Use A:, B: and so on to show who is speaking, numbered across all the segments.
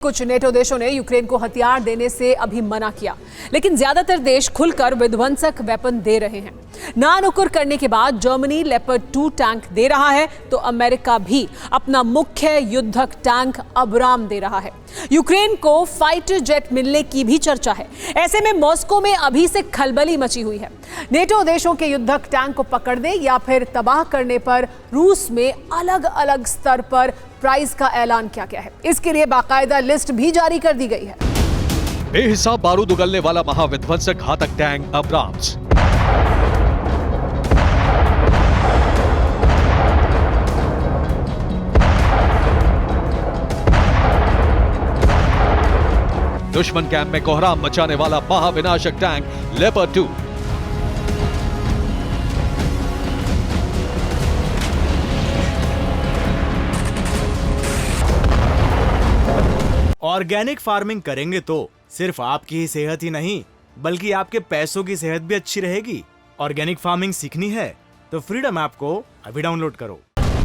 A: कुछ नेटो देशों ने यूक्रेन को हथियार देने से अभी मना किया, लेकिन ज्यादातर देश खुलकर विध्वंसक वेपन दे रहे हैं। नानुकुर करने के बाद जर्मनी लेपर्ड 2 टैंक दे रहा है, तो अमेरिका भी अपना मुख्य युद्धक टैंक अब्राम दे रहा है। यूक्रेन को फाइटर जेट मिलने की भी चर्चा है। ऐसे में मॉस्को में अभी से खलबली मची हुई है। नेटो देशों के युद्धक टैंक को पकड़ने या फिर तबाह करने पर रूस में अलग अलग स्तर पर प्राइस का ऐलान किया गया है। इसके लिए बाकायदा लिस्ट भी जारी कर दी गई है।
B: बेहिसाब बारूद उगलने वाला महाविध्वंसक घातक टैंक अब्राम्स। दुश्मन कैंप में कोहराम मचाने वाला महाविनाशक टैंक लेपर्ड 2।
C: ऑर्गेनिक फार्मिंग करेंगे तो सिर्फ आपकी ही सेहत ही नहीं बल्कि आपके पैसों की सेहत भी अच्छी रहेगी। ऑर्गेनिक फार्मिंग सीखनी है तो फ्रीडम ऐप को अभी डाउनलोड करो।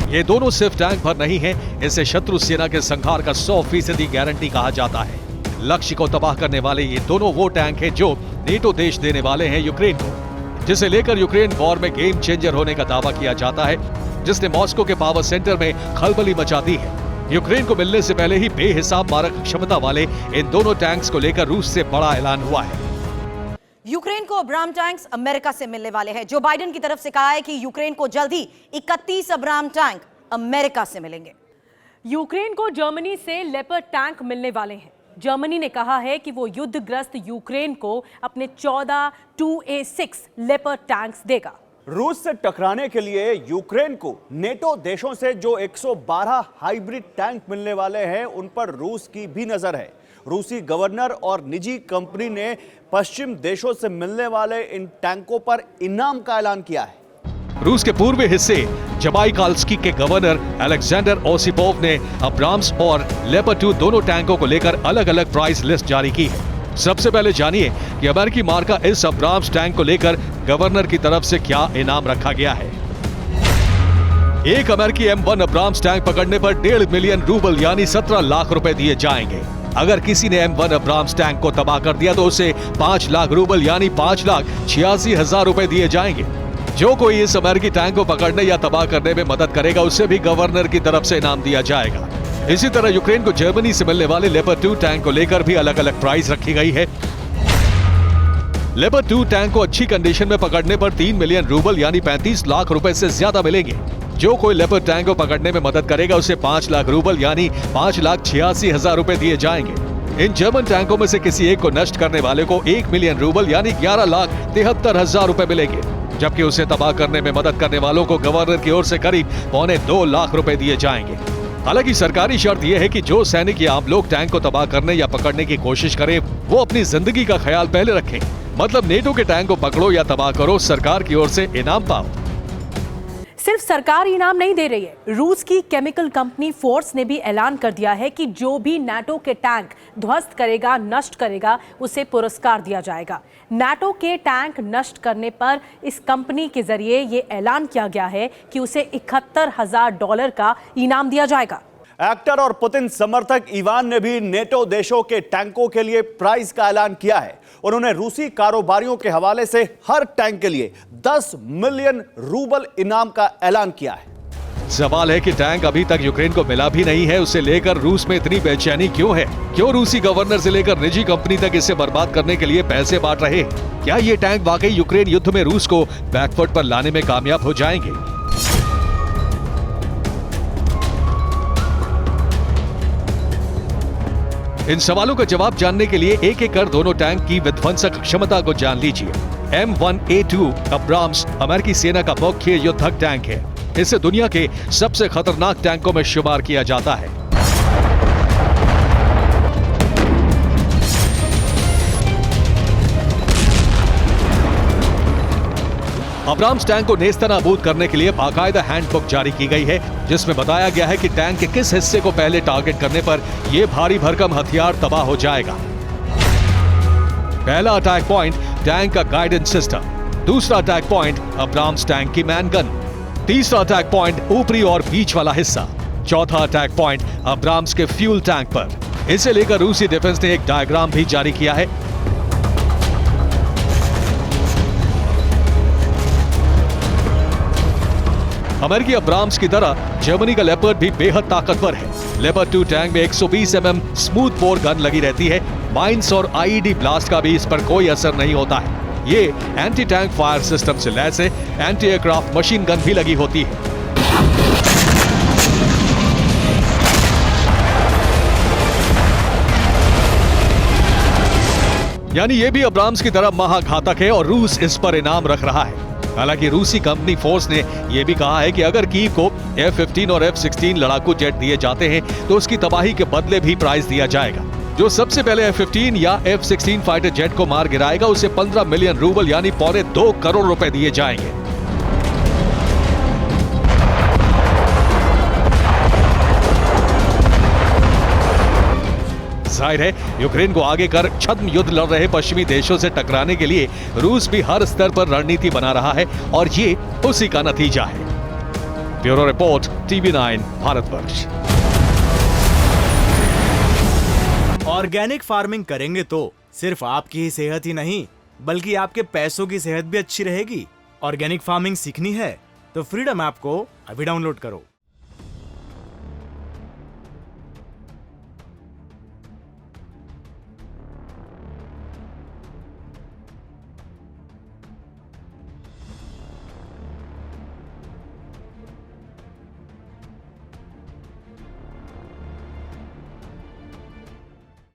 B: ये दोनों सिर्फ टैंक भर नहीं हैं, इसे शत्रु सेना के संहार का 100% गारंटी कहा जाता है। लक्ष्य को तबाह करने वाले ये दोनों वो टैंक हैं जो नेटो देश देने वाले हैं यूक्रेन को, जिसे लेकर यूक्रेन वॉर में गेम चेंजर होने का दावा किया जाता है, जिसने मॉस्को के पावर सेंटर में खलबली मचा दी है। यूक्रेन को मिलने से पहले ही बेहिसाब मारक क्षमता वाले इन दोनों टैंक्स को लेकर रूस से बड़ा ऐलान हुआ है।
D: यूक्रेन को अब्राम टैंक्स अमेरिका से मिलने वाले हैं। जो बाइडेन की तरफ से कहा है कि यूक्रेन को जल्द ही 31 अब्राम टैंक अमेरिका से मिलेंगे।
E: यूक्रेन को जर्मनी से लेपर्ड टैंक मिलने वाले हैं। जर्मनी ने कहा है कि वो युद्धग्रस्त यूक्रेन को अपने 14 2A6 लेपर्ड टैंक्स देगा।
F: रूस से टकराने के लिए यूक्रेन को नेटो देशों से जो 112 हाइब्रिड टैंक मिलने वाले हैं, उन पर रूस की भी नजर है। रूसी गवर्नर और निजी कंपनी ने पश्चिम देशों से मिलने वाले इन टैंकों पर इनाम का ऐलान किया है।
B: रूस के पूर्वी हिस्से जबाइकाल्स्की के गवर्नर अलेक्जेंडर ओसिपोव ने अब्राम्स और लेपर्ड 2 दोनों टैंकों को लेकर अलग अलग प्राइस लिस्ट जारी की है। सबसे पहले जानिए कि अमेरिकी मार्का इस अब्राम्स टैंक को लेकर गवर्नर की तरफ से क्या इनाम रखा गया है। एक अमेरिकी M1 अब्राम्स टैंक पकड़ने पर 1.5 मिलियन रूबल यानी 17 लाख रुपए दिए जाएंगे। अगर किसी ने M1 अब्राम्स टैंक को तबाह कर दिया तो उसे 5 लाख रूबल यानी 5,86,000 रुपए दिए जाएंगे। जो कोई इस अमेरिकी टैंक को पकड़ने या तबाह करने में मदद करेगा उसे भी गवर्नर की तरफ से इनाम दिया जाएगा। इसी तरह यूक्रेन को जर्मनी से मिलने वाले लेपर्ड 2 टैंक को लेकर भी अलग अलग प्राइस रखी गई है। लेपर्ड 2 टैंक को अच्छी कंडीशन में पकड़ने पर 3 मिलियन रूबल यानी 35 लाख रुपए से ज्यादा मिलेंगे। जो कोई लेपर्ड टैंक को पकड़ने में मदद करेगा उसे 5 लाख रूबल यानी 5,86,000 रुपए दिए जाएंगे। इन जर्मन टैंकों में से किसी एक को नष्ट करने वाले को 1 मिलियन रूबल यानी 11,73,000 रुपए मिलेंगे, जबकि उसे तबाह करने में मदद करने वालों को गवर्नर की ओर से करीब 2.25 लाख रुपए दिए जाएंगे। हालांकि सरकारी शर्त यह है कि जो सैनिक या आम लोग टैंक को तबाह करने या पकड़ने की कोशिश करें वो अपनी जिंदगी का ख्याल पहले रखें। मतलब नेटो के टैंक को पकड़ो या तबाह करो, सरकार की ओर से इनाम पाओ।
E: सिर्फ सरकार इनाम नहीं दे रही है। रूस की केमिकल कंपनी फोर्स ने भी ऐलान कर दिया है कि जो भी नाटो के टैंक ध्वस्त करेगा, नष्ट करेगा, उसे पुरस्कार दिया जाएगा। नाटो के टैंक नष्ट करने पर इस कंपनी के जरिए ये ऐलान किया गया है कि उसे $71,000 का इनाम दिया जाएगा।
F: एक्टर और पुतिन समर्थक इवान ने भी नेटो देशों के टैंकों के लिए प्राइस का ऐलान किया है। उन्होंने रूसी कारोबारियों के हवाले से हर टैंक के लिए 10 मिलियन रूबल इनाम का ऐलान किया है।
B: सवाल है कि टैंक अभी तक यूक्रेन को मिला भी नहीं है, उसे लेकर रूस में इतनी बेचैनी क्यों है? क्यों रूसी गवर्नर से लेकर निजी कंपनी तक इसे बर्बाद करने के लिए पैसे बांट रहे हैं? क्या ये टैंक वाकई यूक्रेन युद्ध में रूस को बैकफुट पर लाने में कामयाब हो जाएंगे? इन सवालों का जवाब जानने के लिए एक एक कर दोनों टैंक की विध्वंसक क्षमता को जान लीजिए। M1A2 अब्राम्स अमेरिकी सेना का मुख्य युद्धक टैंक है। इसे दुनिया के सबसे खतरनाक टैंकों में शुमार किया जाता है। अब्राम्स टैंक को नेस्तनाबूद करने के लिए बाकायदा हैंडबुक जारी की गई है, जिसमें बताया गया है कि टैंक के किस हिस्से को पहले टारगेट करने पर यह भारी भरकम हथियार तबाह हो जाएगा। पहला अटैक पॉइंट टैंक का गाइडेंस सिस्टम, दूसरा अटैक पॉइंट अब्राम्स टैंक की मैन गन, तीसरा अटैक पॉइंट ऊपरी और बीच वाला हिस्सा, चौथा अटैक पॉइंट अब्राम्स के फ्यूल टैंक पर, इसे लेकर रूसी डिफेंस ने एक डायग्राम भी जारी किया है। अमेरिकी अब्राम्स की तरह जर्मनी का लेपर्ड भी बेहद ताकतवर है। लेपर्ड 2 टैंक में 120 mm स्मूथ बोर गन लगी रहती है। माइंस और आईईडी ब्लास्ट का भी इस पर कोई असर नहीं होता है। ये एंटी टैंक फायर सिस्टम से लैस है। एंटी एयरक्राफ्ट मशीन गन भी लगी होती है। यानी ये भी अब्राम्स की तरह महाघातक है और रूस इस पर इनाम रख रहा है। हालांकि रूसी कंपनी फोर्स ने यह भी कहा है कि अगर कीव को F-15 और F-16 लड़ाकू जेट दिए जाते हैं तो उसकी तबाही के बदले भी प्राइज दिया जाएगा। जो सबसे पहले F-15 या F-16 फाइटर जेट को मार गिराएगा उसे 15 मिलियन रूबल यानी 2.25 करोड़ रुपए दिए जाएंगे। जाहिर है यूक्रेन को आगे कर छद्म युद्ध लड़ रहे पश्चिमी देशों से टकराने के लिए रूस भी हर स्तर पर रणनीति बना रहा है और ये उसी का नतीजा है। Bureau report, TV9 Bharatvarsh.
C: Organic farming करेंगे तो सिर्फ आपकी ही सेहत ही नहीं बल्कि आपके पैसों की सेहत भी अच्छी रहेगी। ऑर्गेनिक फार्मिंग सीखनी है तो फ्रीडम ऐप को अभी डाउनलोड करो।